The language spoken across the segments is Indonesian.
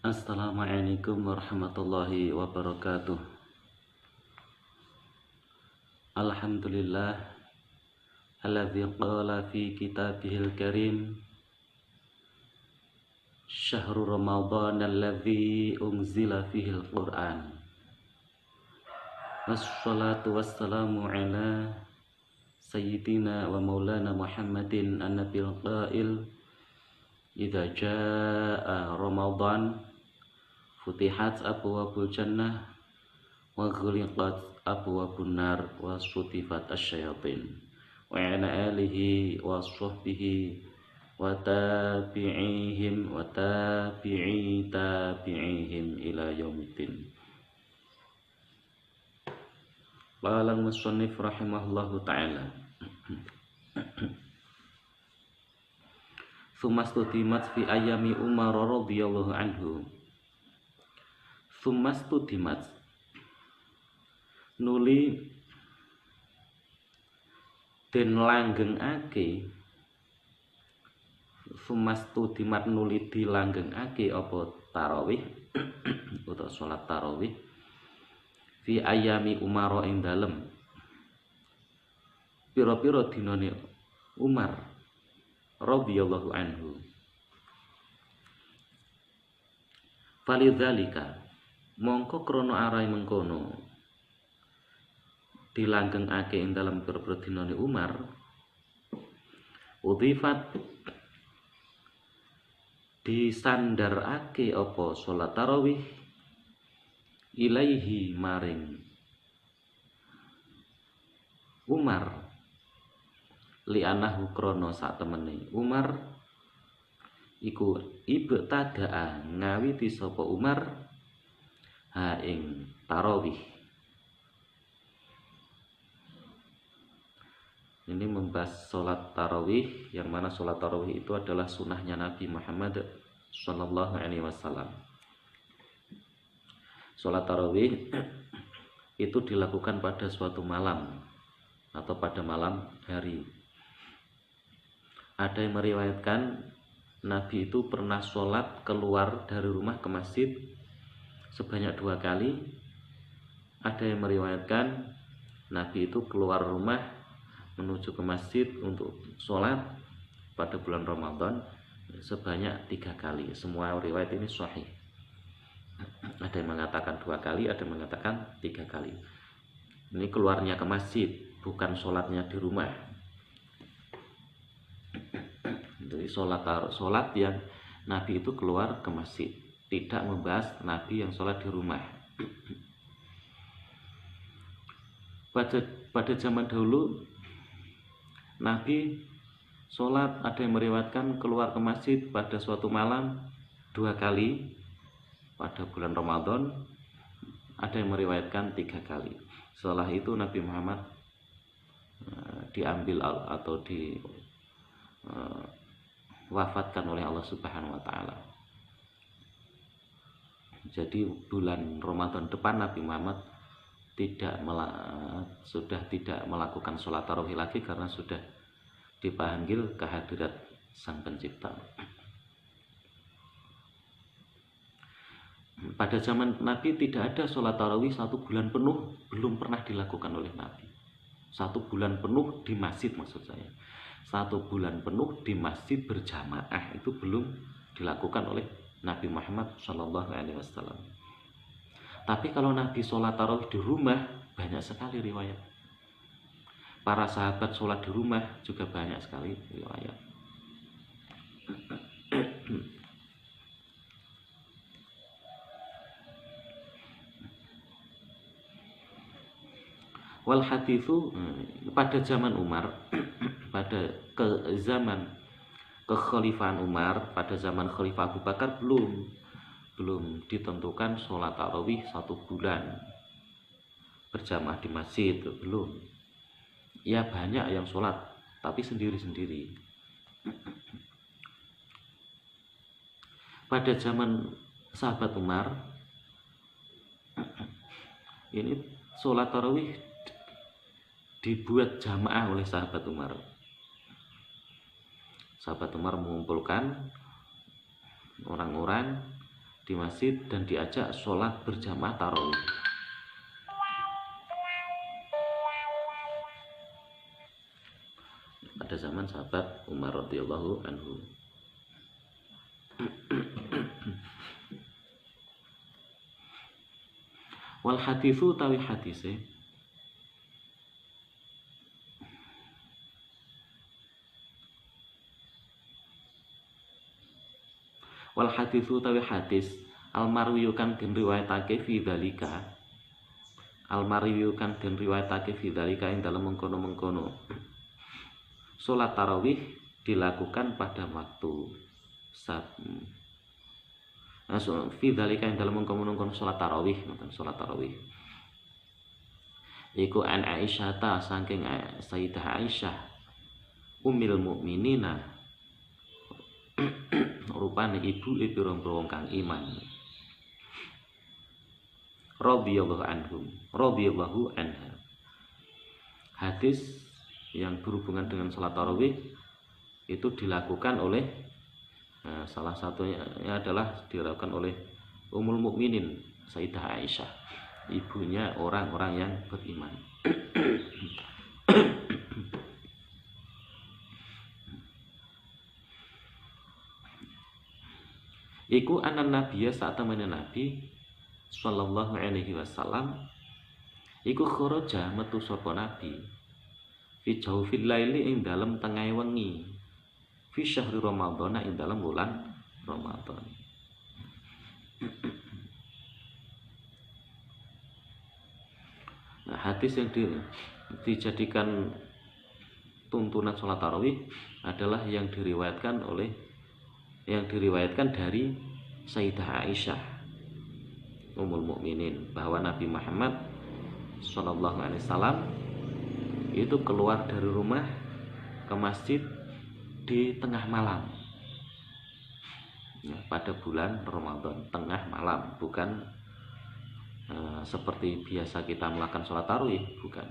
Assalamualaikum warahmatullahi wabarakatuh. Alhamdulillah alladzi qala fi kitabihil karim syahrul ramadhan alladzi unzila fihil quran. Wassalatu wassalamu ala sayyidina wa maulana Muhammadin an-nabil qail idza jaa ramadhan futihat abwabul jannah wa ghuliqat abwabun nar wa sutifat asyayatin wa ala alihi wa sahbihi wa tabi'ihim wa tabi'ihim ila yaumiddin. Qala al-musannif rahimahullahu ta'ala Tsumastutimat fi ayami Umar radhiyallahu anhu. Tsumastutimat nuli den langgengake, tsumastutimat nuli dilanggengake apa tarawih utawa salat tarawih fi ayami Umar ing dalem pira-pira dinane Umar radhiyallahu anhu. Falidzalika mongko krana arai mengkono dilanggengake ing dalem pira-pira dinane Umar udhifat disandarake apa salat tarawih ilaihi maring Umar li'anahu krono sak temene Umar iku ibtadaa ngawiti sapa Umar ha ing tarawih. Ini membahas sholat tarawih, yang mana sholat tarawih itu adalah sunnahnya Nabi Muhammad Sallallahu Alaihi Wasallam. Sholat tarawih itu dilakukan pada suatu malam atau pada malam hari. Ada yang meriwayatkan Nabi itu pernah sholat keluar dari rumah ke masjid sebanyak 2 kali. Ada yang meriwayatkan Nabi itu keluar rumah menuju ke masjid untuk sholat pada bulan Ramadan sebanyak 3 kali. Semua riwayat ini sahih. Ada yang mengatakan 2 kali, ada yang mengatakan 3 kali. Ini keluarnya ke masjid, bukan sholatnya di rumah. Jadi sholat yang Nabi itu keluar ke masjid, tidak membahas Nabi yang sholat di rumah. Pada zaman dahulu Nabi sholat, ada yang meriwayatkan keluar ke masjid pada suatu malam 2 kali pada bulan Ramadan, ada yang meriwayatkan 3 kali. Setelah itu Nabi Muhammad diambil atau wafatkan oleh Allah Subhanahu wa taala. Jadi bulan Ramadan depan Nabi Muhammad sudah tidak melakukan sholat tarawih lagi karena sudah dipanggil ke hadirat Sang Pencipta. Pada zaman Nabi tidak ada sholat tarawih 1 bulan penuh, belum pernah dilakukan oleh Nabi. 1 bulan penuh di masjid, maksud saya 1 bulan penuh di masjid berjamaah itu belum dilakukan oleh Nabi Muhammad Shallallahu Alaihi Wasallam. Tapi kalau Nabi sholat tarawih di rumah, banyak sekali riwayat. Para sahabat sholat di rumah juga banyak sekali riwayat. Wal hadithu pada zaman Umar pada zaman kekhalifahan Umar, pada zaman Khalifah Abu Bakar belum ditentukan sholat tarawih 1 bulan berjamaah di masjid, belum. Ya banyak yang sholat tapi sendiri-sendiri. Pada zaman sahabat Umar ini sholat tarawih dibuat jamaah oleh sahabat Umar. Sahabat Umar mengumpulkan orang-orang di masjid dan diajak sholat berjamaah tarawih. Pada zaman sahabat Umar radhiyallahu anhu. Wal haditsu tawi hadise wal haditsu tawi hadis al-marwiyu kang den riwayatake fi dzalika al-marwiyu kang den riwayatake fi dzalika ing dalem mengkono-mengkono salat tarawih dilakukan pada waktu fi dzalika ing dalem mengkono-mengkono salat tarawih ngoten salat tarawih iku an Aisyah ta saking Sayyidah Aisyah ummul mukminina rupane ibu pira-pira wong kang iman radhiyallahu anha. Hadis yang berhubungan dengan salat tarawih itu dilakukan oleh salah satunya adalah dilakukan oleh Ummul Mukminin Sayyidah Aisyah, ibunya orang-orang yang beriman. Iku anan nabiyya saat temene Nabi sallallahu alaihi wasallam iku kharaja metu sapa Nabi fi jawfil laili ing dalem tengah wengi fi syahri Ramadan ing dalem bulan Ramadan. Nah, hadis yang dijadikan tuntunan sholat tarawih adalah yang diriwayatkan dari Sayyidah Aisyah Ummul Mukminin bahwa Nabi Muhammad sallallahu alaihi wasallam itu keluar dari rumah ke masjid di tengah malam ya, pada bulan Ramadan, tengah malam, bukan seperti biasa kita melakukan sholat tarawih, bukan,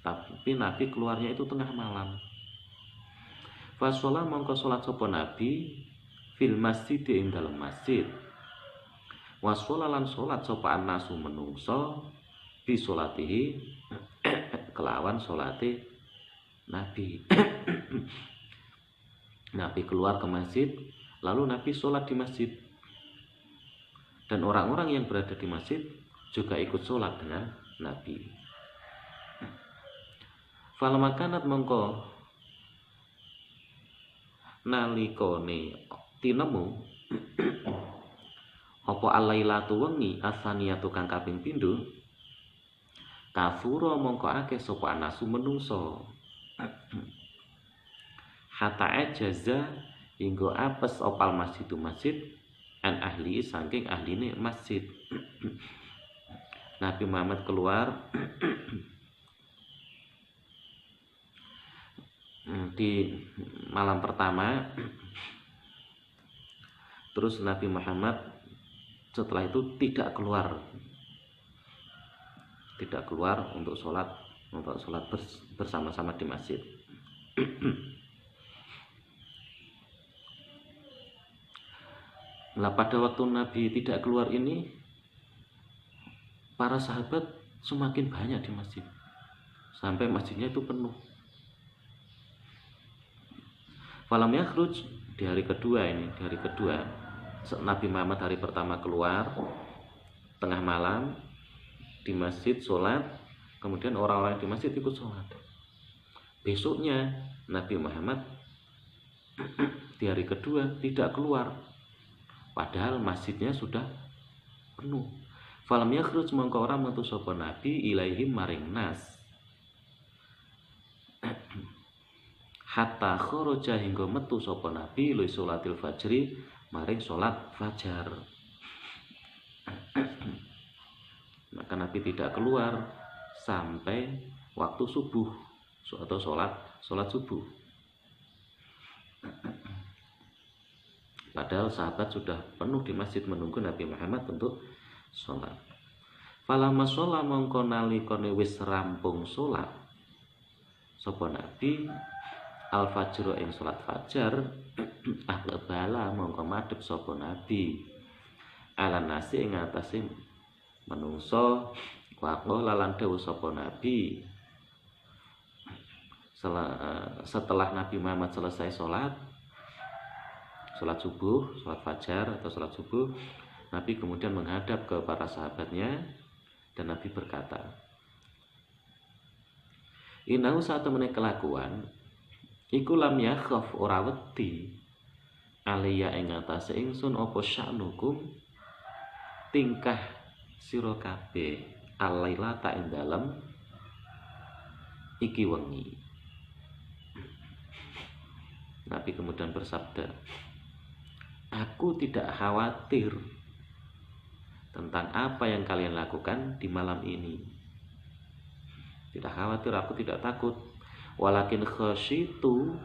tapi Nabi keluarnya itu tengah malam. Fasolah mongko sholat sapa Nabi fil masjid ing dalam masjid. Wasolah lan sholat sapa annasu menungso bi sholatihi kelawan sholate Nabi. Nabi keluar ke masjid, lalu Nabi sholat di masjid, dan orang-orang yang berada di masjid juga ikut sholat dengan Nabi. Falamakanat mongko nalikone tinemu apa alailatu wengi asaniyatu kang kaping pindho kafura mongko akeh sapa anasu menungso hatta ajaza hingga apes opal masjidu masjid an ahli saking ahline masjid. Nabi Muhammad keluar di malam pertama, terus Nabi Muhammad setelah itu tidak keluar untuk sholat bersama-sama di masjid. Nah, pada waktu Nabi tidak keluar ini, para sahabat semakin banyak di masjid sampai masjidnya itu penuh. Falam yakhruj di hari kedua Nabi Muhammad hari pertama keluar tengah malam di masjid sholat, kemudian orang-orang di masjid ikut sholat. Besoknya Nabi Muhammad di hari kedua tidak keluar, padahal masjidnya sudah penuh. Falam yakhruj mongko ora metu sapa Nabi ilaihim maring nas hatta kharaja hingga metu sapa Nabi li sholatil fajri maring sholat fajar. Maka Nabi tidak keluar sampai waktu subuh atau sholat subuh. Padahal sahabat sudah penuh di masjid menunggu Nabi Muhammad untuk sholat. Falamma sholat mongko nalikane wis rampung sholat sapa Nabi al-fajr ing sholat fajar aqbala mongko madhep sapa Nabi ala nasi ing atase manungsa waqala lan dawuh sapa nabi setelah Nabi Muhammad selesai sholat subuh, sholat fajar atau sholat subuh, Nabi kemudian menghadap ke para sahabatnya dan Nabi berkata, innahu satu menit kelakuan iku lam yakhaf ora wedi alaiya ing atase ingsun apa sya'nukum tingkah sira kabeh alaila ta ing dalem iki wengi. Nabi kemudian bersabda, aku tidak khawatir tentang apa yang kalian lakukan di malam ini. Tidak khawatir, aku tidak takut. Walakin khasyitu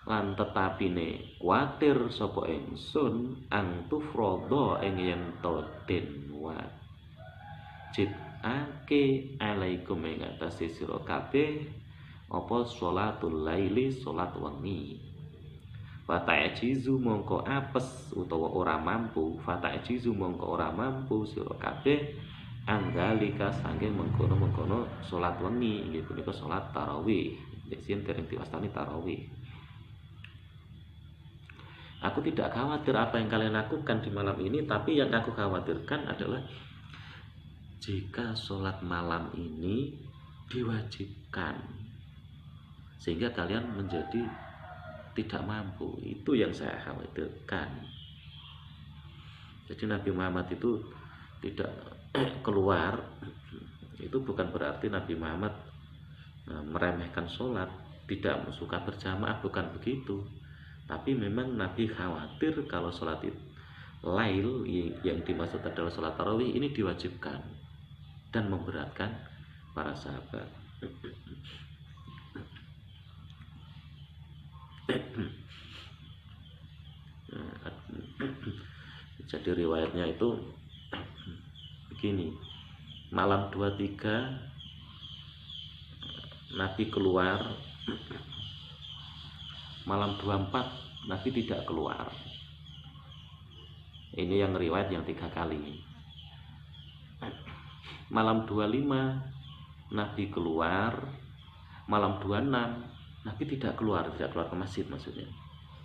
lan tetapine kuatir sapa ingsun ang tufradha ing yen to den wajibake alaikum ing atase sira kabeh apa sholatul laili salat wengi. Fata'jizu mongko apes utawa ora mampu, fata'jizu mongko ora mampu sira kabeh anggalika saking mengkono-mengkono salat wengi inggih punika salat tarawih. Disen dereng diwastani tarawih. Aku tidak khawatir apa yang kalian lakukan di malam ini, tapi yang aku khawatirkan adalah jika sholat malam ini diwajibkan sehingga kalian menjadi tidak mampu. Itu yang saya khawatirkan. Jadi Nabi Muhammad itu tidak keluar, itu bukan berarti Nabi Muhammad meremehkan sholat, tidak suka berjamaah, bukan begitu. Tapi memang Nabi khawatir kalau sholat lail yang dimaksud adalah sholat tarawih ini diwajibkan dan memberatkan para sahabat. Jadi riwayatnya itu begini, malam 23 Nabi keluar, malam 24 Nabi tidak keluar. Ini yang riwayat yang 3 kali. Malam 25 Nabi keluar, malam 26 Nabi tidak keluar ke masjid maksudnya.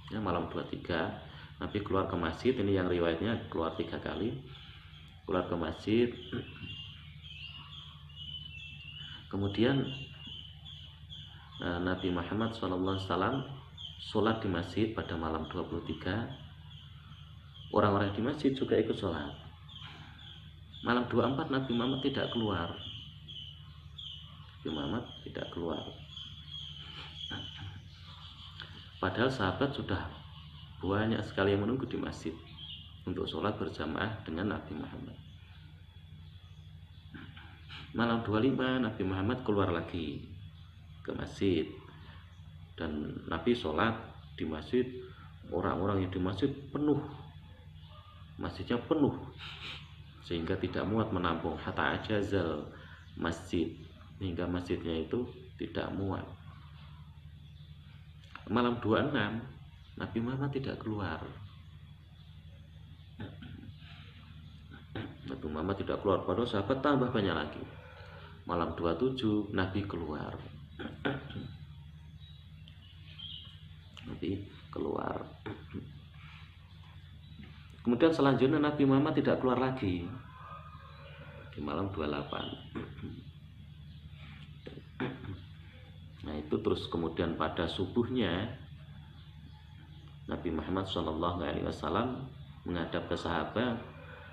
Ya, malam 23 Nabi keluar ke masjid, ini yang riwayatnya keluar 3 kali. Keluar ke masjid. Kemudian Nabi Muhammad SAW sholat di masjid pada malam 23. Orang-orang di masjid juga ikut sholat. Malam 24 Nabi Muhammad tidak keluar. Nabi Muhammad tidak keluar. Padahal sahabat sudah banyak sekali yang menunggu di masjid untuk sholat berjamaah dengan Nabi Muhammad. Malam 25 Nabi Muhammad keluar lagi ke masjid dan Nabi sholat di masjid. Orang-orang yang di masjid penuh, masjidnya penuh sehingga tidak muat menampung, hatta ajazal masjid, hingga masjidnya itu tidak muat. Malam 26 Nabi Muhammad tidak keluar. Nabi Muhammad tidak keluar, padahal sahabat tambah banyak lagi. Malam 27 Nabi keluar. Nabi keluar. Kemudian selanjutnya Nabi Muhammad tidak keluar lagi di malam 28. Nah itu terus kemudian pada subuhnya Nabi Muhammad SAW menghadap ke sahabat,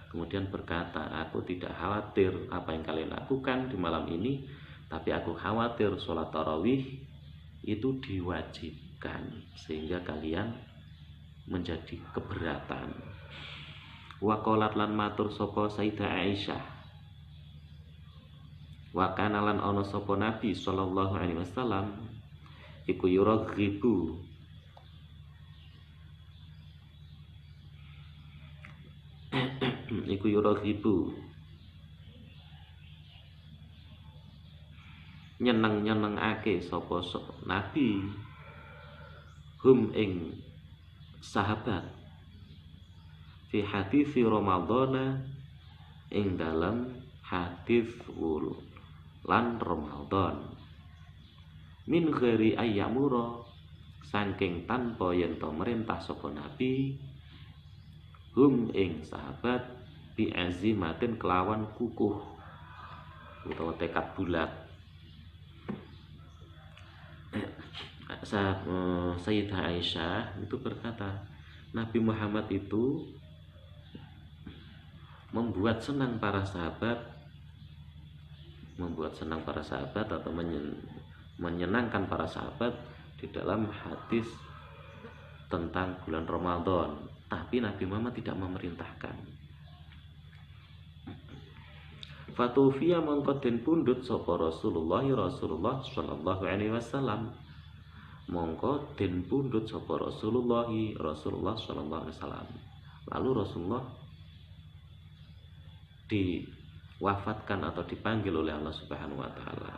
kemudian berkata, aku tidak khawatir apa yang kalian lakukan di malam ini, tapi aku khawatir sholat tarawih itu diwajibkan sehingga kalian menjadi keberatan. Wa qalat lan matur sapa Sayyidah Aisyah, wa kana lan ana sapa Nabi sallallahu alaihi wasallam iku yuraghibu iku yuraghibu nyeneng-nyenengake sapa Nabi hum ing sahabat fi hadis Ramadhana ing dalam hadis wulan Ramadan min ghairi ayyamura saking tanpa yen to merintah sapa nabi hum ing sahabat bi azimatin kelawan kukuh utawa tekad bulat. Sayyidah Aisyah itu berkata, Nabi Muhammad itu membuat senang para sahabat atau menyenangkan para sahabat di dalam hadis tentang bulan Ramadan, tapi Nabi Muhammad tidak memerintahkan. Fatufiya mongko den pundhut sapa Rasulullah sallallahu alaihi wasallam, mongko den pundhut sapa Rasulullah sallallahu alaihi wasallam. Lalu Rasulullah diwafatkan atau dipanggil oleh Allah Subhanahu wa taala.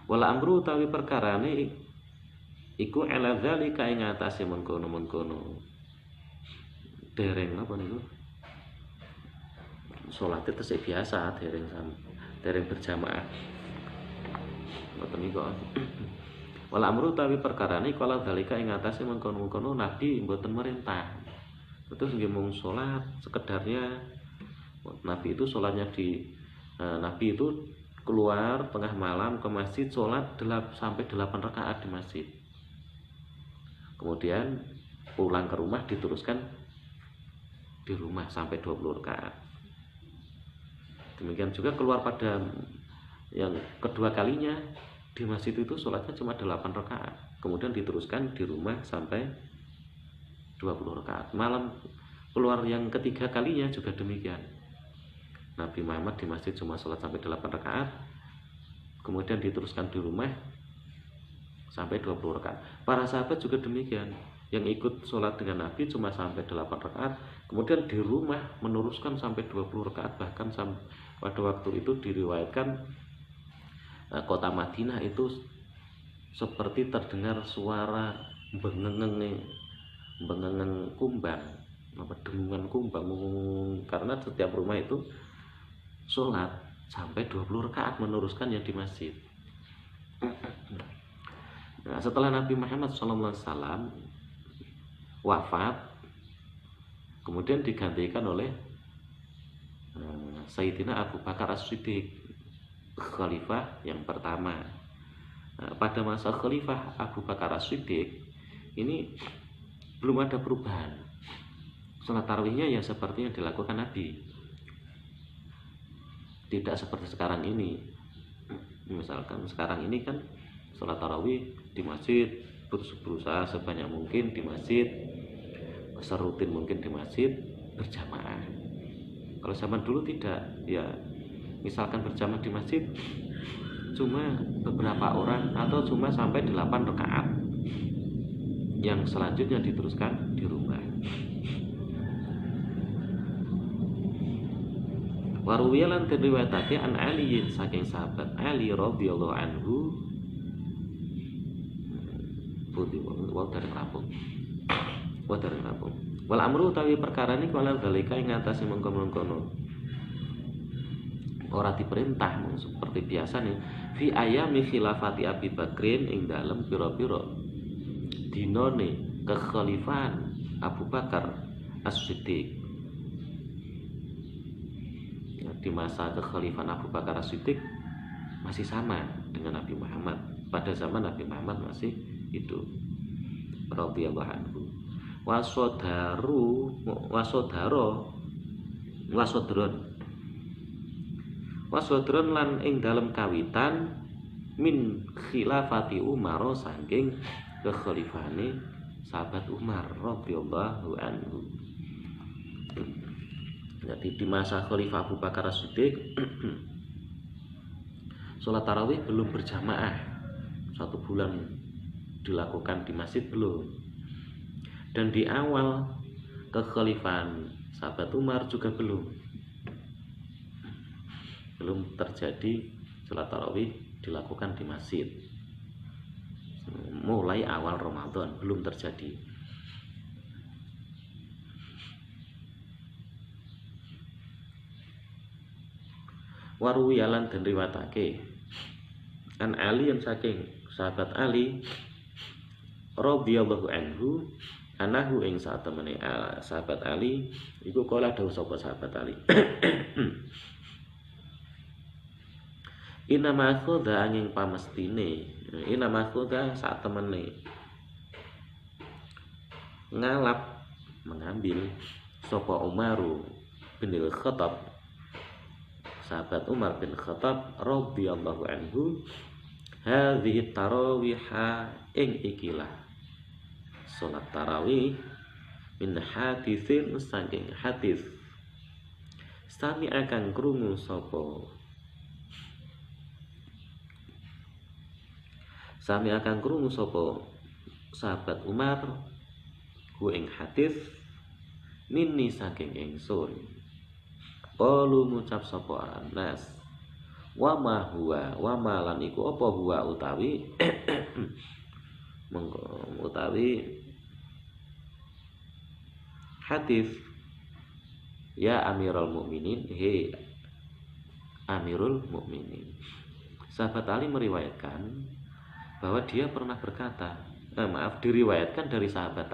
Wala amru tawi perkarane iku ala zalika ing atase mengkono-mengkono. Dereng apa niku? Salat itu tesih biasa dereng berjamaah. Ngoten niku. Wala amru tawi perkarane kala zalika ing atase mengkono-mengkono Nabi mboten merintah. Terus nggih mung salat sekedarnya. Nabi itu salatnya Nabi itu keluar tengah malam ke masjid salat sampai 8 rakaat di masjid. Kemudian pulang ke rumah diteruskan di rumah sampai 20 rakaat. Demikian juga keluar pada yang kedua kalinya di masjid itu sholatnya cuma 8 rakaat. Kemudian diteruskan di rumah sampai 20 rakaat. Malam keluar yang ketiga kalinya juga demikian. Nabi Muhammad di masjid cuma sholat sampai 8 rakaat. Kemudian diteruskan di rumah sampai 20 rakaat. Para sahabat juga demikian. Yang ikut sholat dengan Nabi cuma sampai 8 rakaat. Kemudian di rumah meneruskan sampai 20 rakaat. Bahkan pada waktu itu diriwayatkan kota Madinah itu seperti terdengar suara bengengeng kumbang, dengungan kumbang, karena setiap rumah itu sholat sampai 20 rakaat meneruskan yang di masjid. Nah, setelah Nabi Muhammad SAW wafat, kemudian digantikan oleh Sayyidina Abu Bakar As-Siddiq, khalifah yang pertama. Nah, pada masa khalifah Abu Bakar As-Siddiq ini belum ada perubahan. Sholat tarawihnya ya seperti yang dilakukan Nabi, tidak seperti sekarang ini. Misalkan sekarang ini kan sholat tarawih di masjid, berusaha sebanyak mungkin di masjid, serutin mungkin di masjid, berjamaah. Kalau zaman dulu tidak, ya misalkan berjamaah di masjid cuma beberapa orang atau cuma sampai 8 rakaat. Yang selanjutnya diteruskan di rumah. Waruwiyalan riwayatake an Ali saking sahabat Ali radhiyallahu anhu dari Lampung. Wal amru utawi perkara niku ala dalika ing ngatasi mengkono-mengkono. Ora diperintah seperti biasa nih fi ayami khilafati Abi Bakrin ing dalem pira-pira dinone kekhalifahan Abu Bakar As-Siddiq. Ya, di masa kekhalifahan Abu Bakar As-Siddiq masih sama dengan Nabi Muhammad. Pada zaman Nabi Muhammad masih hidup. Radhiyallahu anhu. Wasodron lan ing dalam kawitan min khilafati Umar saking kekhalifane sahabat Umar radhiyallahu anhu. Jadi di masa Khalifah Abu Bakar As-Siddiq sholat tarawih belum berjamaah, 1 bulan dilakukan di masjid belum. Dan di awal kekhalifahan sahabat Umar juga belum terjadi sholat tarawih dilakukan di masjid. Mulai awal Ramadan belum terjadi. Waruwiyalan dan riwatake an Ali yang saking sahabat Ali radhiyallahu anhu anahu ing saat temene sahabat Ali iku kala dawuh sapa sahabat Ali Ina makhoda angin pamestine Ina makhoda saat temene ngalap mengambil sapa Umaru bin Khattab sahabat Umar bin Khattab radhiyallahu anhu hadhihi tarawiha ing ikilah salat tarawih min haditsin saking hadis sami akan krungu sapa sahabat Umar ku ing hadis minni saking ingsun qalu ngucap sapa anas wa ma huwa wa ma lan iku apa huwa utawi hadis ya Amirul Mukminin he Amirul Mukminin. Sahabat Ali meriwayatkan bahwa dia pernah berkata diriwayatkan dari sahabat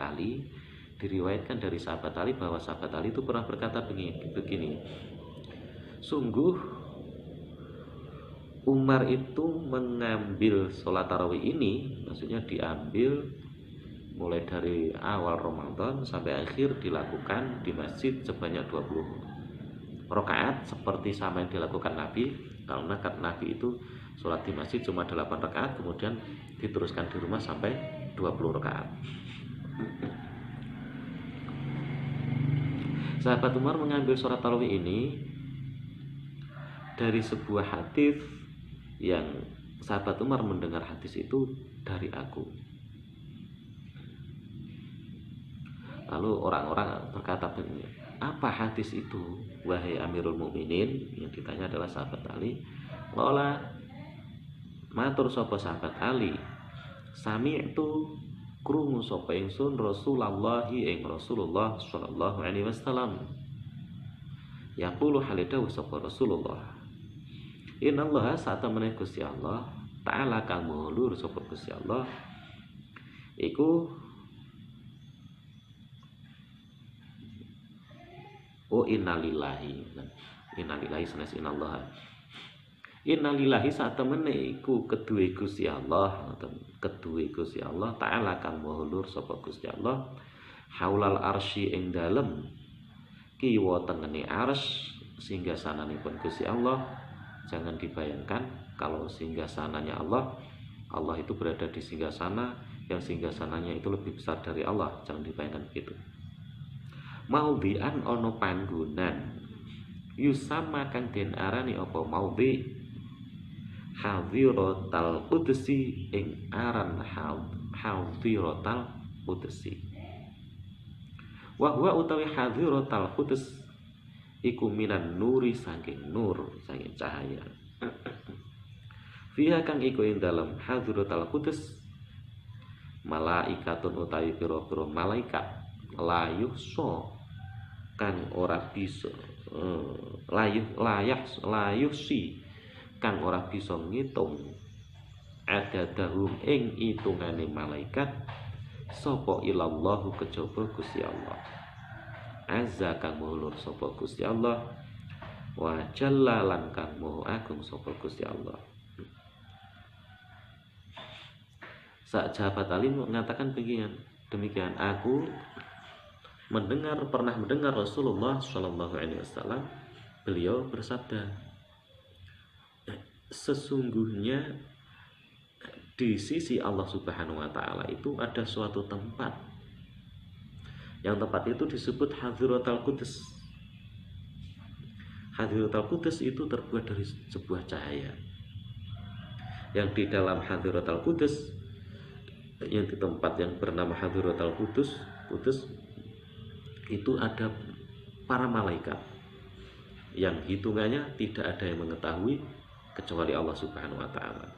Ali bahwa sahabat Ali itu pernah berkata begini sungguh Umar itu mengambil sholat tarawih ini, maksudnya diambil mulai dari awal Ramadan sampai akhir dilakukan di masjid sebanyak 20 rakaat seperti sama yang dilakukan Nabi. Karena Nabi itu sholat di masjid cuma 8 rakaat, kemudian diteruskan di rumah sampai 20 rakaat. Sahabat Umar mengambil sholat tarawih ini dari sebuah hadis yang sahabat Umar mendengar hadis itu dari aku. Lalu orang-orang berkata, apa hadis itu wahai Amirul Mukminin? Yang ditanya adalah sahabat Ali. Qala matur sapa sahabat Ali, sami'tu krungu sapa ingsun Rasulullah ing Rasulullah sallallahu alaihi wasallam yaqulu halidawu sapa Rasulullah innallaha sa'tamene Gusti Allah ta'ala kang mulur sapa Gusti Allah iku innalillahi sanes innalillahi sa'tamene iku keduwe Gusti Allah ta'ala kang mulur sapa Gusti Allah haulal arsy ing dalem kiwa tengene arsy singgasananipun Gusti Allah. Jangan dibayangkan kalau singgasananya Allah itu berada di singgasana yang singgasananya itu lebih besar dari Allah. Jangan dibayangkan begitu. Maudhi'an ono panggonan yusama kang den arani apa maudhi' hadhiratal qudsi ing aran hadhiratal qudsi. Wa huwa utawi hadhiratal quds iku minan nuri saking cahaya. Fiha kang iku ing dalem hadhiratul qudus malaikatun utawi pira-pira malaikat layuhso kang ora bisa layuhsi kang ora bisa ngitung adadahum ing itungane malaikat sapa ilallahu kejaba Gusti Allah azza kang mulur sapa Gusti Allah wa jalla lan kang maha agung sapa Gusti Allah. Saat sahabat Ali mengatakan demikian aku pernah mendengar Rasulullah Shallallahu Alaihi Wasallam beliau bersabda sesungguhnya di sisi Allah Subhanahu Wa Taala itu ada suatu tempat. Yang tempat itu disebut Hadhiratul Qudus. Hadhiratul Qudus itu terbuat dari sebuah cahaya. Yang di dalam Hadhiratul Qudus, yang di tempat yang bernama Hadhiratul Qudus itu ada para malaikat yang hitungannya tidak ada yang mengetahui kecuali Allah Subhanahu Wa Taala.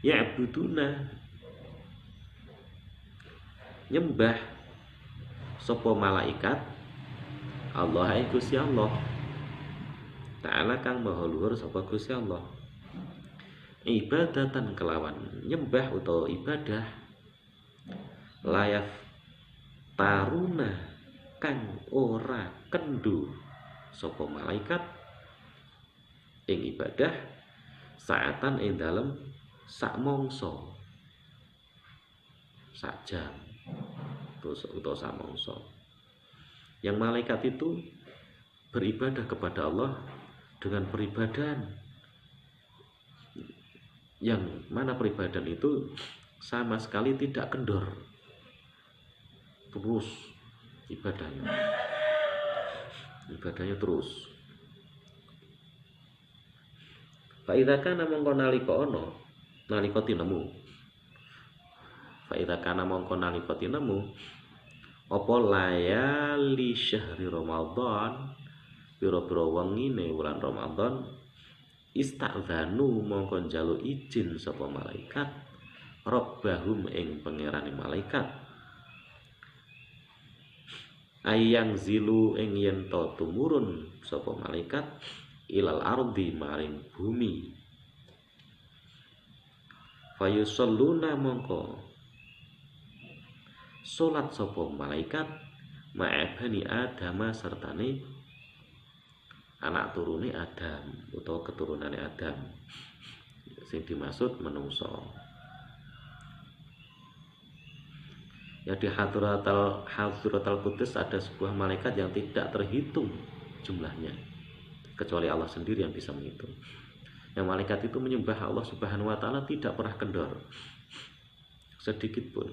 Ya'buduna nyembah sapa malaikat Allah Gusti Allah ta'ala kang maha luhur sapa Gusti Allah. Ibadatan kelawan nyembah utawa ibadah layaf taruna kang ora kendu sapa malaikat ing ibadah saatan ing dalem sak mangsa sak jam utawa sak mangsa. Yang malaikat itu beribadah kepada Allah dengan peribadahan yang mana peribadahan itu sama sekali tidak kendor, terus ibadahnya terus. Fa idza kana mongko nalika ana nalika tinemu fa idza kana mongko nalika tinemu apa layali syahri Ramadan pira-pira wengine wulan Ramadan istadzanu mongko njaluk izin sapa malaikat rabbahum ing pangerane malaikat ayang zilu ing yen to tumurun sapa malaikat ilal ardi maring bumi fayusalluna mongko salat sapa malaikat ma'abani adama sertane anak turune Adam utawa keturunane Adam sing dimaksud menungso. Ya di Hadratul Qudus ada sebuah malaikat yang tidak terhitung jumlahnya kecuali Allah sendiri yang bisa menghitung. Yang malaikat itu menyembah Allah Subhanahu wa taala tidak pernah kendor sedikit pun.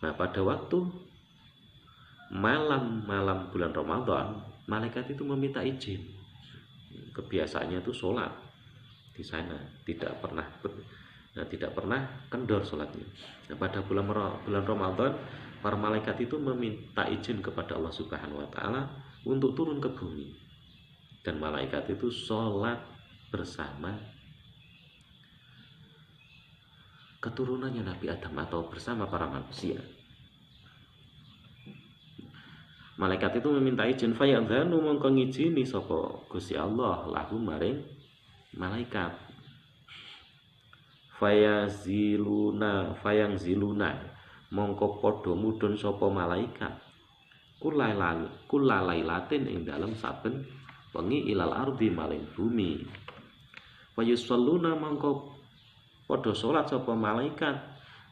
Nah, pada waktu malam-malam bulan Ramadan, malaikat itu meminta izin. Kebiasaannya itu sholat di sana, tidak pernah kendor sholatnya. Nah, pada bulan Ramadan, para malaikat itu meminta izin kepada Allah Subhanahu wa taala untuk turun ke bumi. Dan malaikat itu sholat bersama keturunannya Nabi Adam atau bersama para manusia. Malaikat itu meminta izin fayadzanu mongko ngijini sapa Gusti Allah lahu maring malaikat. Fayangziluna mongko padha mudhun sapa malaikat kulalailatin ing dalem saben wengi ilal ardi maring bumi. Fayusalluna mongko padha salat sapa malaikat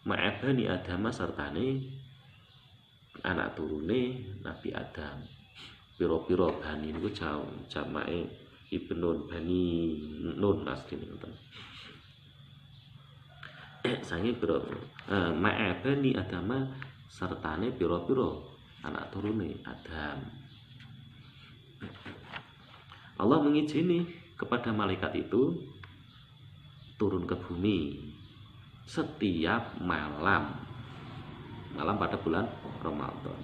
ma'abani Adam sertane anak turune Nabi Adam. Pira-pira bani niku jamake ibnun bani nun asline ngoten. Sange pira ma'abani Adam sertane pira-pira anak turune Adam. Allah mengizini kepada malaikat itu turun ke bumi setiap malam pada bulan Ramadan.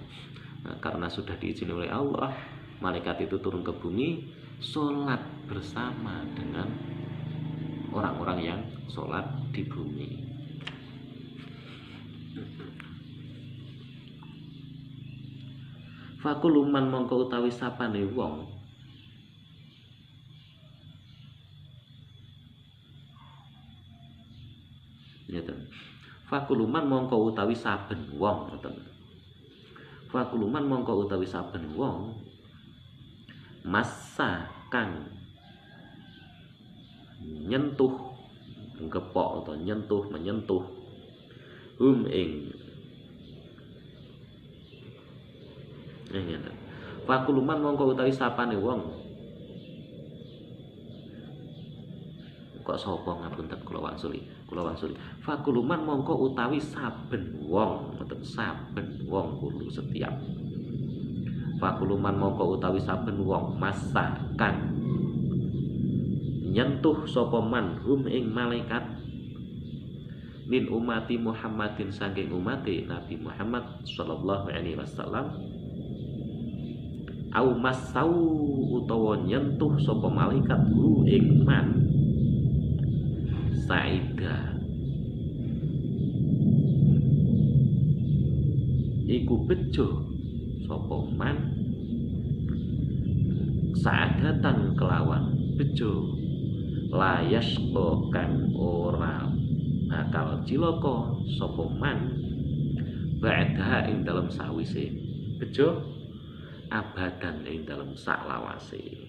Nah, karena sudah diizini oleh Allah, malaikat itu turun ke bumi sholat bersama dengan orang-orang yang sholat di bumi. Fakuluman mongko utawi sapane wong ngeten. Fakuluman mongko utawi saben wong ngoten. Fakuluman mongko utawi saben wong massa kang nyentuh gepok atau menyentuh ing ngeten. Fakuluman mongko utawi sapane wong kok sapa ngapunten kula wangsuli. Fakuluman mongko utawi saben wong ngoten saben wong kulo setiap. Fakuluman mongko utawi saben wong masakan nyentuh sapa man hum ing malaikat min umati Muhammadin saking umate Nabi Muhammad sallallahu alaihi wasallam au masau utawa nyentuh sapa malaikat hu ing man saida iku bejo sapa man sa'adatan kelawan bejo layas kang ora bakal cilaka sapa man ba'da ing dalem sawise bejo abadan ing dalem saklawase.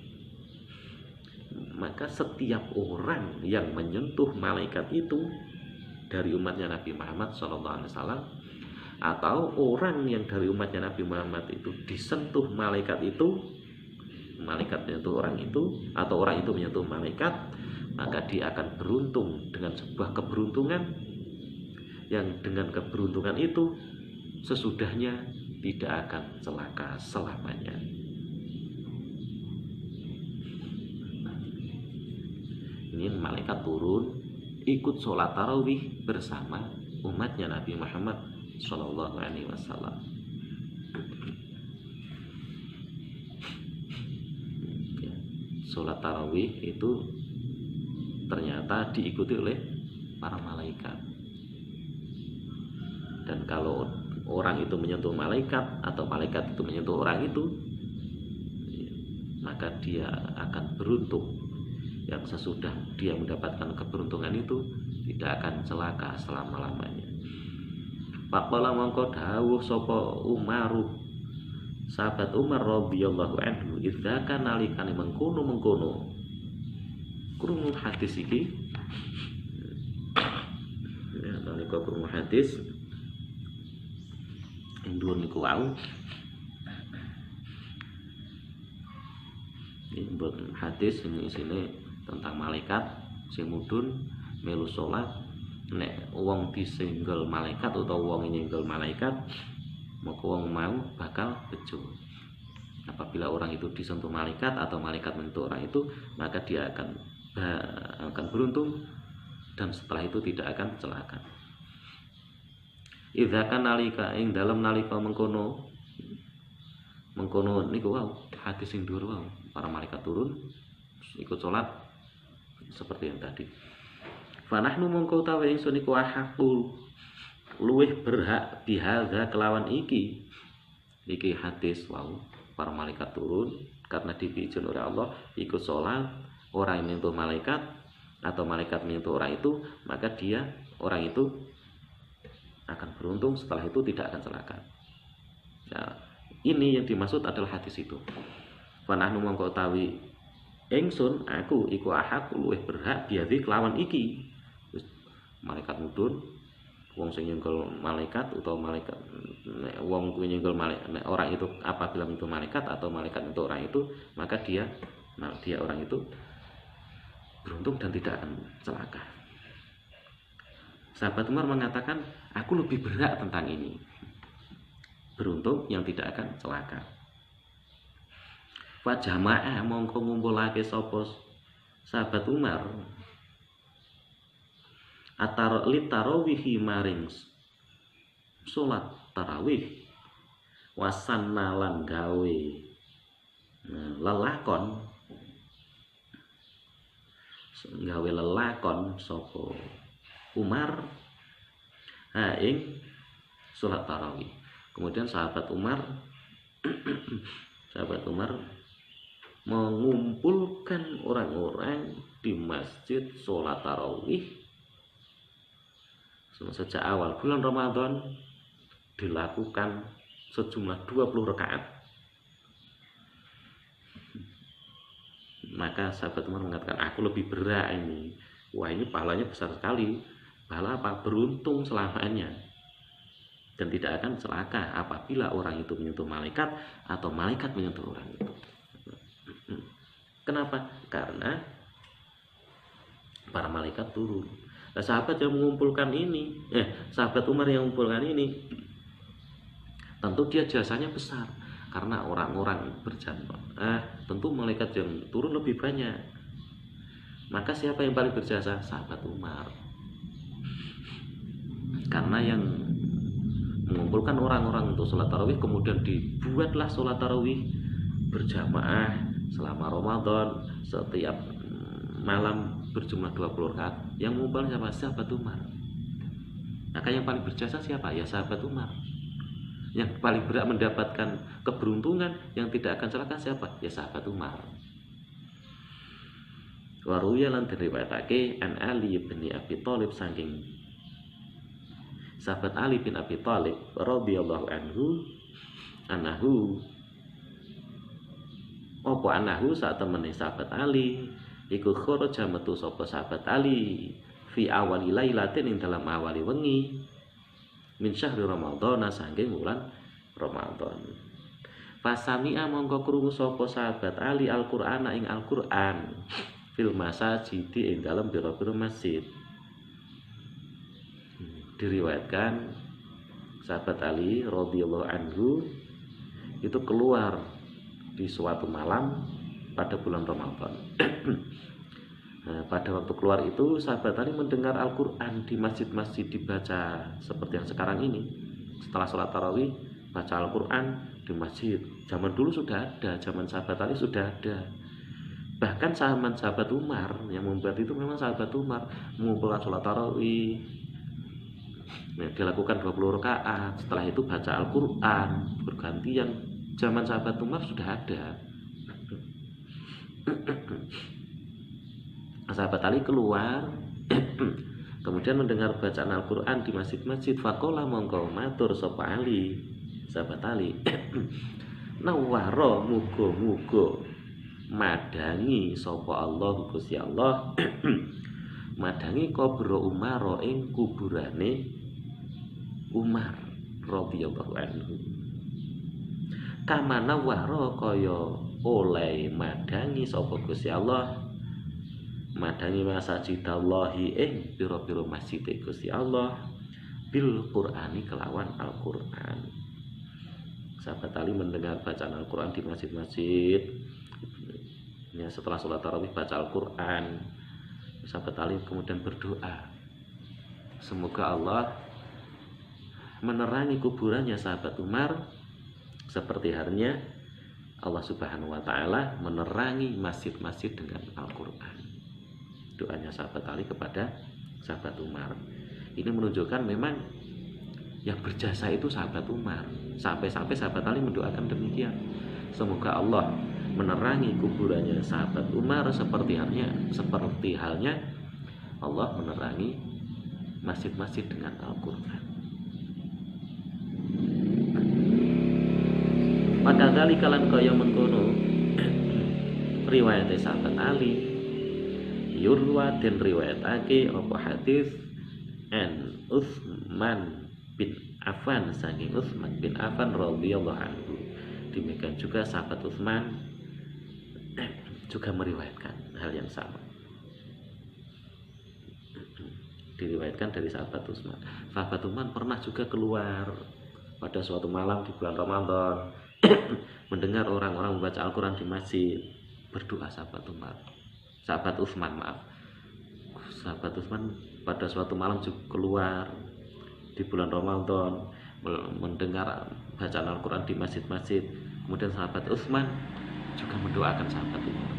Maka setiap orang yang menyentuh malaikat itu dari umatnya Nabi Muhammad SAW, atau orang yang dari umatnya Nabi Muhammad itu disentuh malaikat itu, malaikat menyentuh orang itu, atau orang itu menyentuh malaikat, maka dia akan beruntung dengan sebuah keberuntungan yang dengan keberuntungan itu sesudahnya tidak akan celaka selamanya. Ini malaikat turun ikut sholat tarawih bersama umatnya Nabi Muhammad SAW. Sholat tarawih itu ternyata diikuti oleh para malaikat. Dan kalau orang itu menyentuh malaikat atau malaikat itu menyentuh orang itu, maka dia akan beruntung. Yang sesudah dia mendapatkan keberuntungan itu tidak akan celaka selama-lamanya. Faqala mangko dawuh sapa Umaru, sahabat Umar radhiyallahu anhu, idza kana nalikane mengkono krungu hadis iki, ya nalika krungu hadis ing dhuwur niku wau, iki hadis sing isine tentang malaikat sing mudhun melu salat, nek wong disenggol malaikat utawa wong nyenggol malaikat, maka wong mau bakal bejo. Apabila orang itu disentuh malaikat atau malaikat menyentuh orang itu, maka dia akan beruntung dan setelah itu tidak akan celaka. Idza kan nalika ing dalem nalika mengkono niku wau hadis sing dhuwur wau, para malaikat turun ikut salat seperti yang tadi. Fanahnu mongko utawi ingsun iku ahaqul luweh berhak bihadza kelawan iki hadis wau, para malaikat turun karena diizin oleh Allah ikut sholat, orang yang menyentuh malaikat atau malaikat menyentuh orang itu, maka orang itu akan beruntung, setelah itu tidak akan celaka. Nah, ini yang dimaksud adalah hadis itu. Fanahnu mongko utawi ingsun aku iku ahaq luweh berhak biadhi kelawan iki. Terus malaikat mudhun, wong sing nyenggol malaikat utawa malaikat wong kuwi nyenggol malaikat, orang itu apabila itu malaikat atau malaikat untuk orang itu, maka dia orang itu beruntung dan tidak akan celaka. Sahabat Umar mengatakan, aku lebih berhak tentang ini, beruntung yang tidak akan celaka. Fa jamaah mongko ngumpulake sapa sahabat Umar tarawih salat tarawih wasanna lan gawe lelakon sapa Umar ing salat tarawih. Kemudian sahabat Umar mengumpulkan orang-orang di masjid sholat tarawih sejak awal bulan Ramadan, dilakukan sejumlah 20 rakaat. Maka sahabat Umar mengatakan, aku lebih berat ini. Wah, ini pahalanya besar sekali. Pahala apa? Beruntung selamanya dan tidak akan celaka apabila orang itu menyentuh malaikat atau malaikat menyentuh orang itu. Kenapa? Karena para malaikat turun. Nah, sahabat yang mengumpulkan ini, sahabat Umar yang mengumpulkan ini, tentu dia jasanya besar karena orang-orang berjamaah. Tentu malaikat yang turun lebih banyak. Maka siapa yang paling berjasa? Sahabat Umar. Karena yang mengumpulkan orang-orang untuk sholat tarawih, kemudian dibuatlah sholat tarawih berjamaah selama Ramadan setiap malam berjumlah 20 rakaat. Yang mengumpulkan siapa? Sahabat Umar. Maka yang paling berjasa siapa? Ya sahabat Umar. Yang paling berat mendapatkan keberuntungan yang tidak akan celaka siapa? Ya sahabat Umar. Waruya lan diriwayatake an Ali bin Abi Thalib saking sahabat Ali bin Abi Thalib radhiyallahu anhu anahu saat temene sahabat Ali iku kharaja metu sapa sahabat Ali fi awali lailatin ing dalam awali wengi min syahri Ramadan saking wulan Ramadan. Fasami'a mongko krungu sapa sahabat Ali Al-Qur'an ing Al-Qur'an fil masajid ing dalam biro-biro masjid. Diriwayatkan sahabat Ali radhiyallahu anhu itu keluar di suatu malam pada bulan Ramadan. Nah, pada waktu keluar itu sahabat Ali mendengar Al-Qur'an di masjid-masjid dibaca seperti yang sekarang ini. Setelah sholat tarawih baca Al-Qur'an di masjid. Zaman dulu sudah ada, zaman sahabat Ali sudah ada. Bahkan sahabat Umar yang membuat itu memang sahabat Umar mengumpulkan sholat tarawih. Nah, dilakukan 20 rakaat. Setelah itu baca Al-Qur'an bergantian. Zaman sahabat Umar sudah ada. Sahabat Ali keluar kemudian mendengar bacaan Al-Qur'an di masjid-masjid. Faqala mongko matur sapa Ali sahabat Ali nawara muga-muga madangi sapa Allah Gusti Allah madangi kubro Umar ing kuburane Umar radhiyallahu anhu kama nawara kaya oleh madangi sapa Gusti Allah madangi masajidallahi ing pira-pira masjid Gusti Allah bil Qur'ani kelawan Al-Qur'an. Sahabat Ali mendengar bacaan Al-Qur'an di masjid-masjid. Ya, setelah sholat tarawih baca Al-Qur'an. Sahabat Ali kemudian berdoa, semoga Allah menerangi kuburannya sahabat Umar seperti halnya Allah Subhanahu wa taala menerangi masjid-masjid dengan Al-Qur'an. Doanya sahabat Ali kepada sahabat Umar. Ini menunjukkan memang yang berjasa itu sahabat Umar. Sampai-sampai sahabat Ali mendoakan demikian. Semoga Allah menerangi kuburannya sahabat Umar seperti halnya Allah menerangi masjid-masjid dengan Al-Qur'an. Maka kali kalan kaya mengkono riwayat sahabat Ali yurwa dan riwayatake apa hadis an Utsman bin Affan saking Utsman bin Affan radhiyallahu anhu. Demikian juga sahabat Utsman juga meriwayatkan hal yang sama. Diriwayatkan dari sahabat Utsman. Sahabat Utsman pernah juga keluar pada suatu malam di bulan Ramadan mendengar orang-orang membaca Al-Qur'an di masjid. Berdoa sahabat Utsman sahabat Utsman pada suatu malam juga keluar di bulan Ramadan mendengar bacaan Al-Qur'an di masjid-masjid. Kemudian sahabat Utsman juga mendoakan sahabat Umar.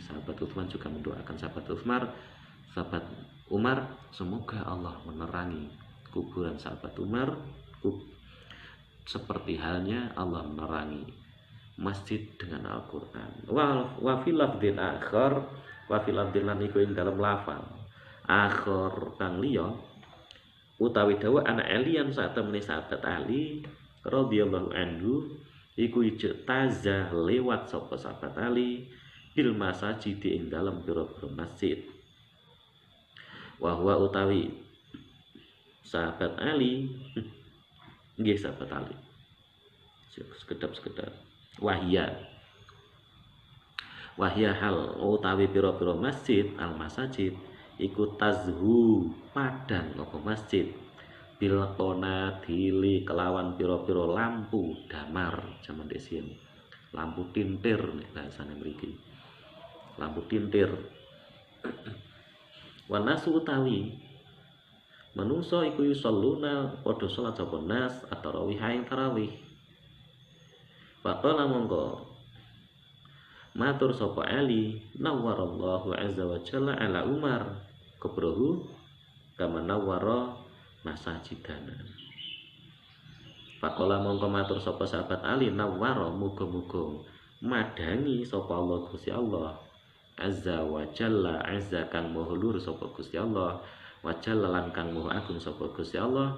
Sahabat Utsman juga mendoakan sahabat Umar semoga Allah menerangi kuburan sahabat Umar seperti halnya Allah menerangi masjid dengan Al-Qur'an. Wa fil lafdin akhar wa fil lafdin lan iku ing dalam lafal akhir kang liya utawi dawuh anak Alian saat temene sahabat Ali radhiyallahu anhu iku ijtazah lewat sapa sahabat Ali bil masajid ing dalam pira-pira masjid. Wa huwa utawi sahabat Ali nggih sahabat Ali sekedap wahya hal utawi pira-pira masjid al masajid iku tazhu padang apa masjid bil qonadili kelawan pira-pira lampu damar jaman dhisik lampu tintir nek bahasane mriki lampu tintir wa nasu utawi manungsa iku yusalluna padha salat sapa nas at-tarawih ing tarawih. Faqala mongko matur sapa Ali nawwarallahu azza wa jalla ala Umar kubrohu kama nawwara masajidana. Faqala mongko matur sapa sahabat Ali nawwara muga-muga madangi sapa Allah Gusti Allah azza wa jalla, azza kang maha luhur sapa Gusti Allah, wa jalla lan kang maha agung sapa Gusti Allah,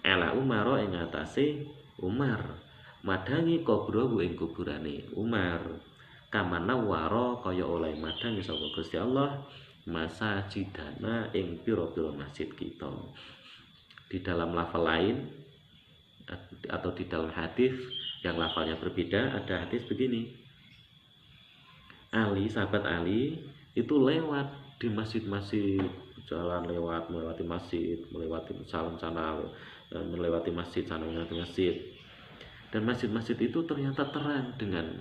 ala Umar ing atase Umar, madangi kubrahu ing kuburane Umar, kamana waro kaya oleh madangi sapa Gusti Allah masajidana ing pira-pira masjid kita. Di dalam lafal lain atau di dalam hadis yang lafalnya berbeda, ada hadis begini, Ali, sahabat Ali itu lewat di masjid-masjid, jalan lewat, melewati masjid, melewati salam sana, melewati masjid sana, melewati masjid, dan masjid-masjid itu ternyata terang dengan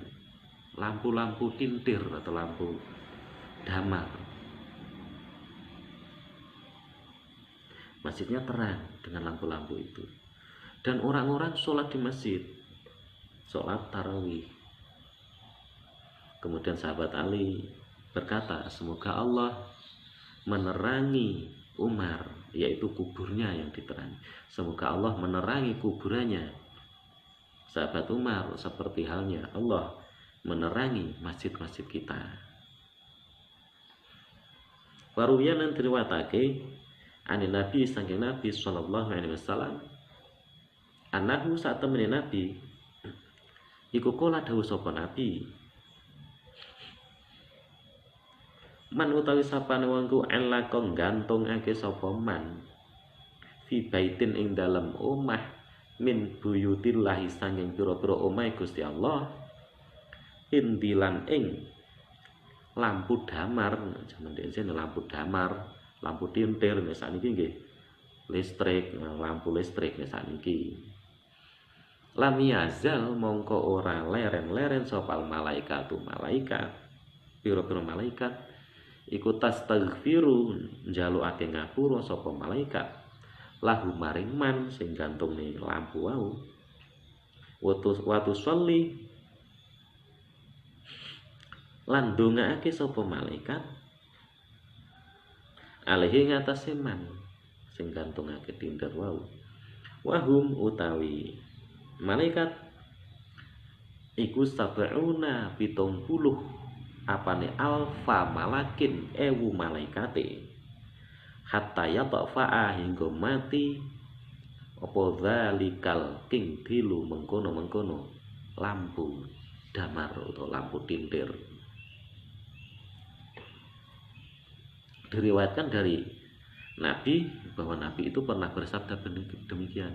lampu-lampu tintir atau lampu damar. Masjidnya terang dengan lampu-lampu itu, dan orang-orang sholat di masjid, sholat tarawih. Kemudian sahabat Ali berkata, semoga Allah menerangi Umar, yaitu kuburnya yang diterangi, semoga Allah menerangi kuburannya sahabat Umar seperti halnya Allah menerangi masjid-masjid kita. Waruwiyan lan riwayatake ani Nabi saking Nabi sallallahu alaihi wasallam, annahu saat temene Nabi iku kala dawuh sapa Nabi, man utawi sapane wong ku elakon gantungake sapa man fi baitin ing dalem omah min buyutillahi saking pira-pira omah Gusti Allah, indilan ing lampu damar, jaman dhewe lampu damar, lampu tintir sakniki nggih listrik, lampu listrik sakniki. Lam yazal mongko ora leren-leren sopal malaikatu malaikat, pira-pira malaikat iku tastaghfiru njalukake ngapura sapa malaikat lahu maring man sing gantungne lampu wau, watu sholli lan ndongaake sapa malaikat alaihi ngatasé man sing gantungake tintir wau, wahum utawi malaikat iku sab'una 70 apane alfa malakin ewu malaikate, hatta yatafa'a hingga mati apa zalikal king dilu mengkono-mengkono lampu damar atau lampu tintir. Diriwayatkan dari Nabi bahwa Nabi itu pernah bersabda demikian,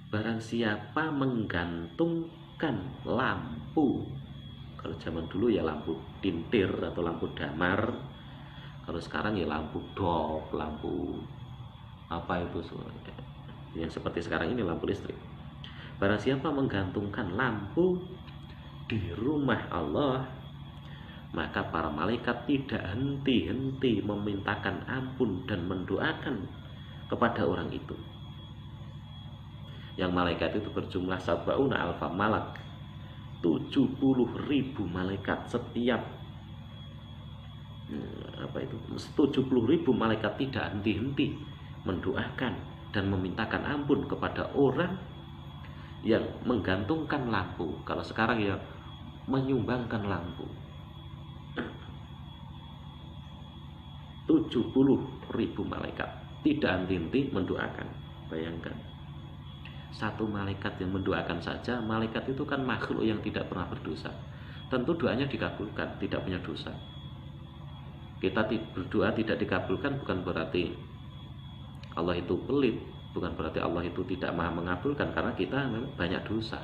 barang siapa menggantungkan lampu, kalau zaman dulu ya lampu tintir atau lampu damar, kalau sekarang ya lampu dop, lampu apa itu yang seperti sekarang ini lampu listrik. Barang siapa menggantungkan lampu di rumah Allah, maka para malaikat tidak henti-henti memintakan ampun dan mendoakan kepada orang itu. Yang malaikat itu berjumlah sab'una alfa malak, 70.000 malaikat. Setiap 70.000 malaikat tidak henti-henti mendoakan dan memintakan ampun kepada orang yang menggantungkan lampu. Kalau sekarang ya menyumbangkan lampu. 70.000 malaikat tidak henti-henti mendoakan. Bayangkan, satu malaikat yang mendoakan saja, malaikat itu kan makhluk yang tidak pernah berdosa, tentu doanya dikabulkan, tidak punya dosa. Kita berdoa tidak dikabulkan bukan berarti Allah itu pelit, bukan berarti Allah itu tidak maha mengabulkan, karena kita memang banyak dosa.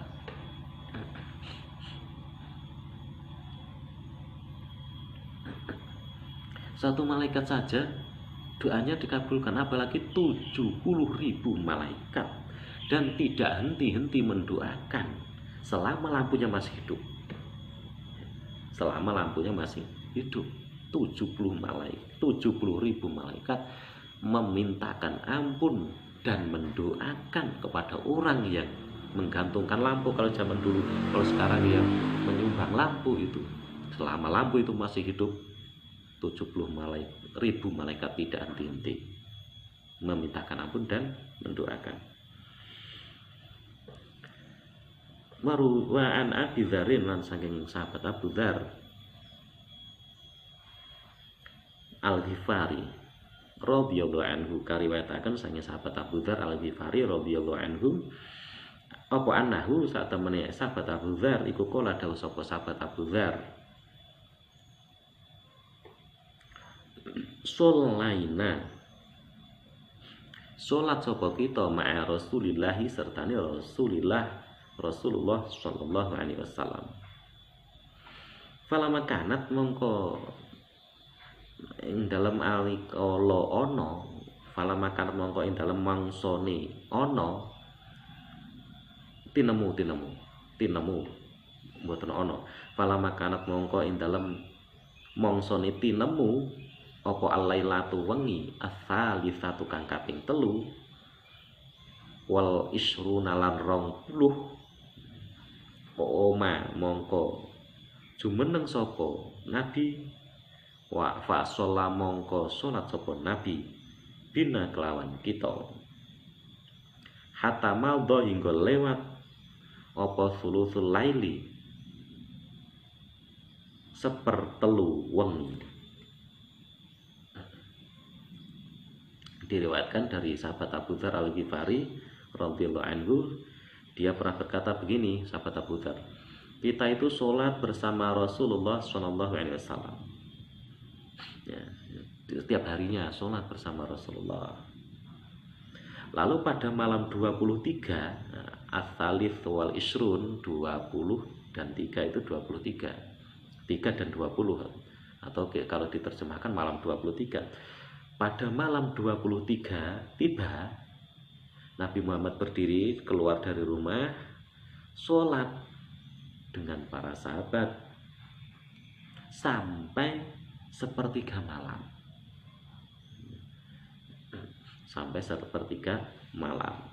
Satu malaikat saja doanya dikabulkan, apalagi 70.000 malaikat, dan tidak henti-henti mendoakan selama lampunya masih hidup. Selama lampunya masih hidup, 70.000 malaikat memintakan ampun dan mendoakan kepada orang yang menggantungkan lampu. Kalau zaman dulu, kalau sekarang yang menyumbang lampu itu, selama lampu itu masih hidup, 70.000 malaikat tidak henti-henti memintakan ampun dan mendoakan. Marwaan Abi Dzarin lan saking sahabat Abu Dzar, Al-Ghifari radhiyallahu anhu kariwayataken saking sahabat Abu Dzar Al-Ghifari radhiyallahu anhu apa annahu sak temene sahabat Abu Dzar iku kala dawuh sapa sahabat Abu Dzar Solaina salat sapa kita ma'a Rasulillah sertane Rasulullah sallallahu alaihi wasallam. Falama kanat mongko ing dalem alikala ana falama kanat mongko ing dalem mangsane ana tinemu mboten ana falama kanat mongko ing dalem mangsane tinemu apa al-lailatu wengi as-salisatu kang kaping 3 wal isruna lan 20 oma mongko jumeneng sapa nabi wa fa sholla mongko salat sapa nabi bina kelawan kita hatta maldo hingga lewat apa sulusul laili sepertelu wengi. Diriwayatkan dari sahabat Abu Dzar Al-Ghifari radhiyallahu anhu, dia pernah berkata begini, sahabat Abu Dzar, kita itu sholat bersama Rasulullah SAW ya, setiap harinya sholat bersama Rasulullah. Lalu pada malam 23 as-salif wal isrun 20 dan 3 itu 23 3 dan 20 atau kalau diterjemahkan malam 23. Pada malam 23 tiba Nabi Muhammad berdiri keluar dari rumah sholat dengan para sahabat sampai sepertiga malam. Sampai sepertiga malam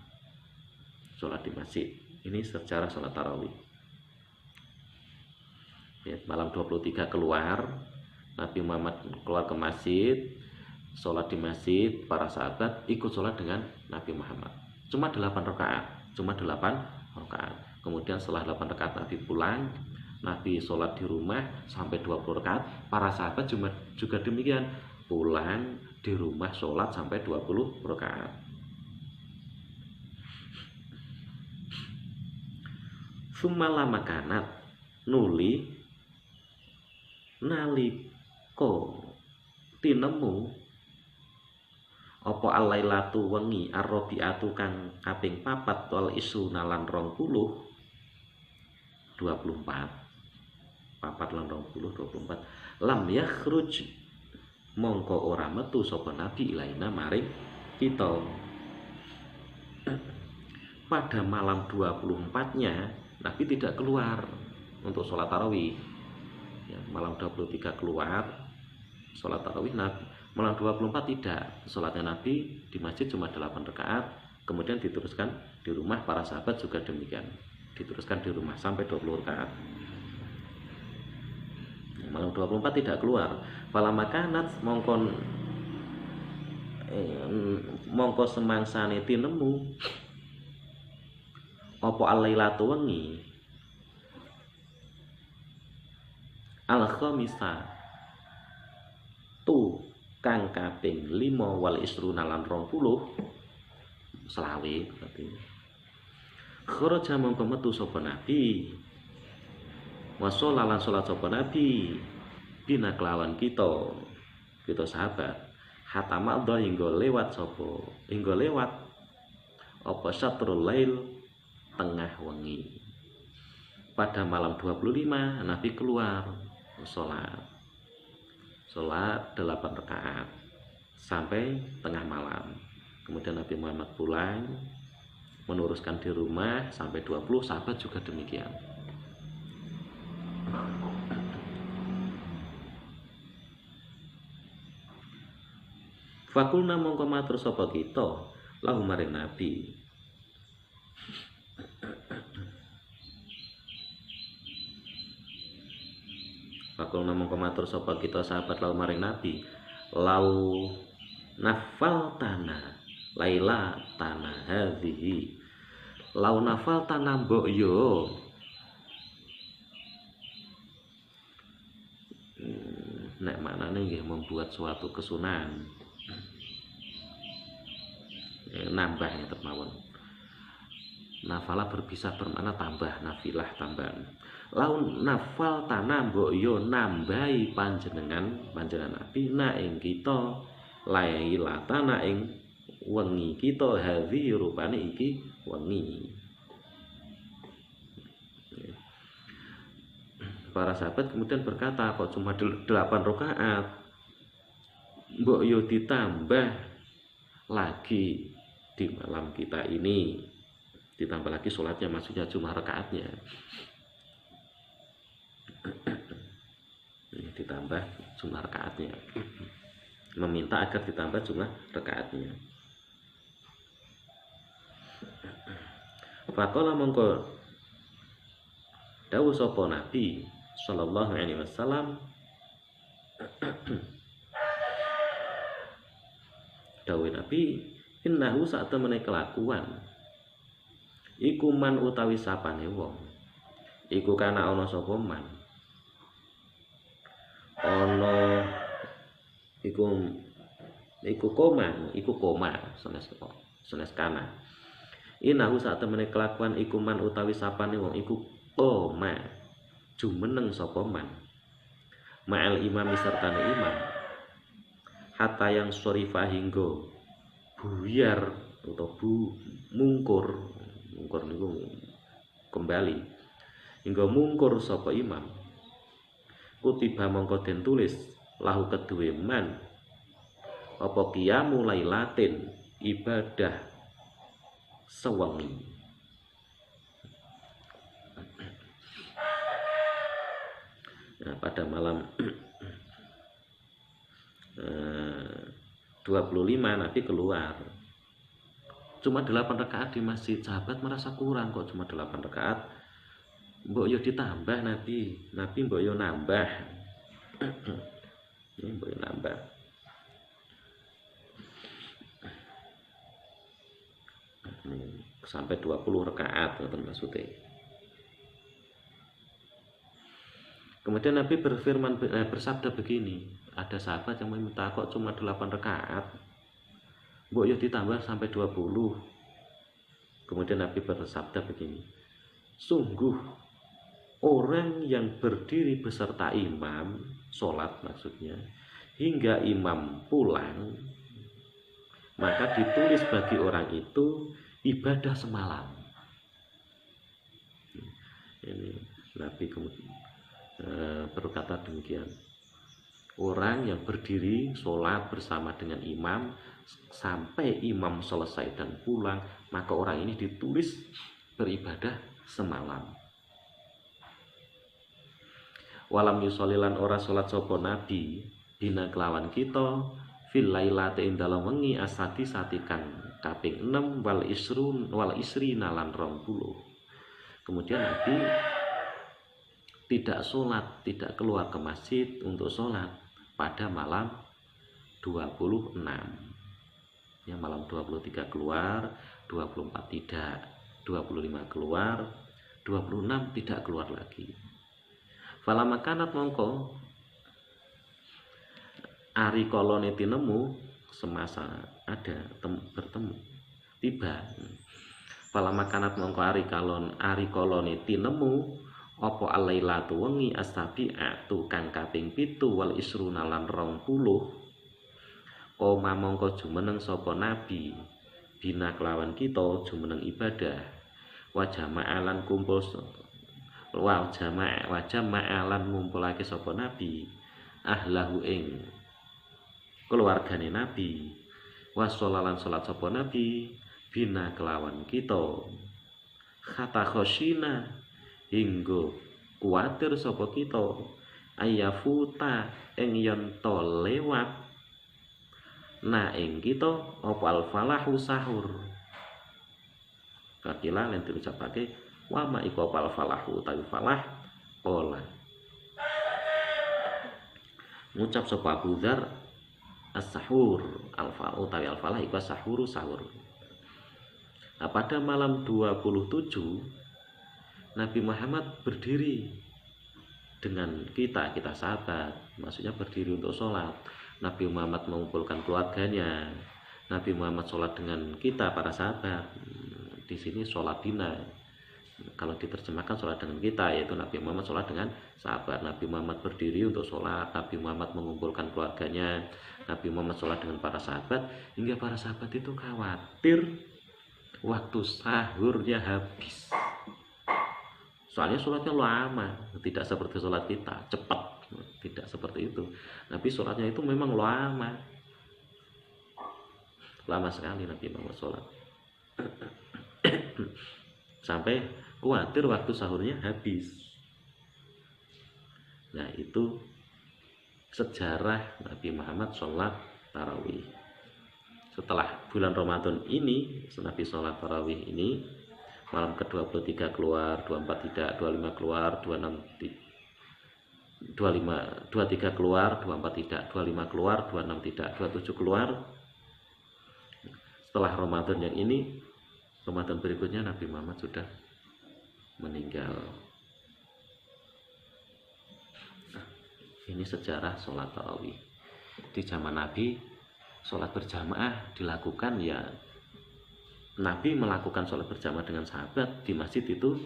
sholat di masjid. Ini secara sholat tarawih ya, malam 23 keluar Nabi Muhammad keluar ke masjid, sholat di masjid, para sahabat ikut sholat dengan Nabi Muhammad. Cuma 8 rakaat. Kemudian setelah 8 rakaat Nabi pulang, Nabi sholat di rumah sampai 20 rakaat. Para sahabat juga demikian, pulang di rumah sholat sampai 20 rakaat. Sumala makanat nuli naliko tinemu apa al-lailatu wengi ar-rabi'atu kang kaping 4 wal isruna lan 24 papat lan 24 lam yakhruj mongko ora metu sapa nabi ilaina maring kita. Pada malam 24-nya Nabi tidak keluar untuk sholat tarawih ya, malam 23 keluar sholat tarawih. Nabi malam 24 tidak, sholatnya Nabi di masjid cuma 8 rakaat, kemudian diteruskan di rumah. Para sahabat juga demikian, diteruskan di rumah sampai 20 rakaat. Malam 24 tidak keluar. Fala makanat mongko semangsane tinemu apa al-lailatu wengi al-khamisa tu kang kaping 5 wal isruna lan 20 selawe berarti kharaja mongko metu sapa nabi wa sholalan salat sapa nabi bina kelawan kita sahabat hatta ma'dha hingga lewat apa syatrul lail tengah wengi. Pada malam 25 Nabi keluar sholat 8 rakaat sampai tengah malam. Kemudian Nabi Muhammad pulang meneruskan di rumah sampai 20. Sahabat juga demikian. Fakulna mongko matur sapa kita lahu maring Nabi, fakulna mongko matur sapa kita sahabat lahu maring Nabi, lau nafal tanah laila tanah hadhihi, lau nafal tanah mbok yo nek maknane nggih mung membuat suatu kesunahan, nambah yang termawon. Nafala berpisah bermakna tambah, nafilah tambahan. Laun nafal tanah mbok yo nambahi panjenengan Nabi na ing kita lailatana ing wengi kita hadhi rupane iki wengi. Para sahabat kemudian berkata, kok cuma 8 rakaat? Mbok yo ditambah lagi di malam kita ini. Ditambah lagi sholatnya, maksudnya jumlah rakaatnya. Ditambah jumlah rakaatnya. Meminta agar ditambah jumlah rakaatnya. Faqala mongko dawuh sapa Nabi sallallahu alaihi wasallam, dawuh Nabi, innahu sak temene kelakuan iku man utawi sapane wong iku kana ana sapa man ana iku koma sanes kana. Innahu sak temene kelakuan iku man utawi sapane wong iku koma jumeneng sapa man ma'al imam sertane imam hatta yang sorifa hingga buyar atau mungkur niku kembali hingga mungkur sapa imam. Kutiba mongko den tulis lahu kedue man apa qiyamu lailatin ibadah sewengi. Nah, pada malam 25 Nabi keluar. Cuma 8 rakaat di masjid. Sahabat merasa kurang kok cuma 8 rakaat. Mbok yo ditambah Nabi mbok yo nambah. Ini mbok yo nambah. Sampai 20 rakaat ngoten maksudnya. Kemudian Nabi bersabda begini, ada sahabat yang meminta kok cuma 8 rakaat, mbok yo ditambah sampai 20. Kemudian Nabi bersabda begini, sungguh orang yang berdiri beserta imam, sholat maksudnya, hingga imam pulang, maka ditulis bagi orang itu ibadah semalam. Ini Nabi kemudian berkata demikian, orang yang berdiri sholat bersama dengan imam sampai imam selesai dan pulang, maka orang ini ditulis beribadah semalam. Walam yusolilan ora sholat sopo Nabi dina kelawan kita fil lailati ing dalem wengi asadi satikan kaping 6 wal isri nalan 20. Kemudian Nabi tidak sholat, tidak keluar ke masjid untuk sholat pada malam 26. Ya, malam 23 keluar, 24 tidak, 25 keluar, 26 tidak keluar lagi. Fala makanat mongko ari kolone tinemu semasa ada bertemu tiba. Fala makanat mongko ari kolone tinemu apa alailatu wengi asabi'atu kang kaping 7 wal isruna lan 20. Koma mongko jumeneng sapa Nabi bina kelawan kita jumeneng ibadah wa jama'alan kumpul wa jama'alan ngumpulake sapa Nabi ahlahu ing keluargane Nabi wa sholalan salat sapa Nabi bina kelawan kita kata khosyina hingga kuatir sapa kita ayafuta ing yen to lewat na ing kita apa al falahu sahur. Kakila lan diucapake wa ma iku al falahu ta falah pola. Ngucap sapa Abu Dzar as-sahur al-falahu tawi al-falah iku sahuru sahur. Nah, pada malam 27 Nabi Muhammad berdiri dengan kita sahabat, maksudnya berdiri untuk sholat. Nabi Muhammad mengumpulkan keluarganya, Nabi Muhammad sholat dengan kita para sahabat. Di sini sholat bina, kalau diterjemahkan sholat dengan kita, yaitu Nabi Muhammad sholat dengan sahabat. Nabi Muhammad berdiri untuk sholat, Nabi Muhammad mengumpulkan keluarganya, Nabi Muhammad sholat dengan para sahabat, hingga para sahabat itu khawatir waktu sahurnya habis. Soalnya sholatnya lama, tidak seperti sholat kita, cepat, tidak seperti itu. Nabi sholatnya itu memang lama sekali Nabi Muhammad sholat. Sampai khawatir waktu sahurnya habis. Nah, itu sejarah Nabi Muhammad sholat tarawih. Setelah bulan Ramadan ini, Nabi sholat tarawih ini, malam ke-23 keluar, 24 tidak, 25 keluar, 23 keluar, 24 tidak, 25 keluar, 26 tidak, 27 keluar. Setelah Ramadan yang ini, Ramadan berikutnya Nabi Muhammad sudah meninggal. Nah, ini sejarah sholat tarawih. Di zaman Nabi, sholat berjamaah dilakukan, ya Nabi melakukan sholat berjamaah dengan sahabat di masjid itu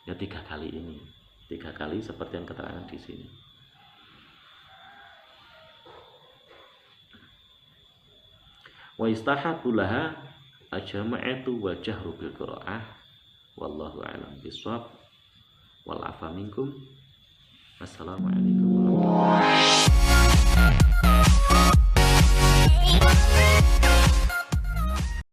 ya 3 kali ini. 3 kali seperti yang keterangan di sini. Wa istahabu laha ajma'atu wa jahru bil qira'ah wallahu a'lam bishawab wal afa minkum. Assalamualaikum warahmatullahi wabarakatuh.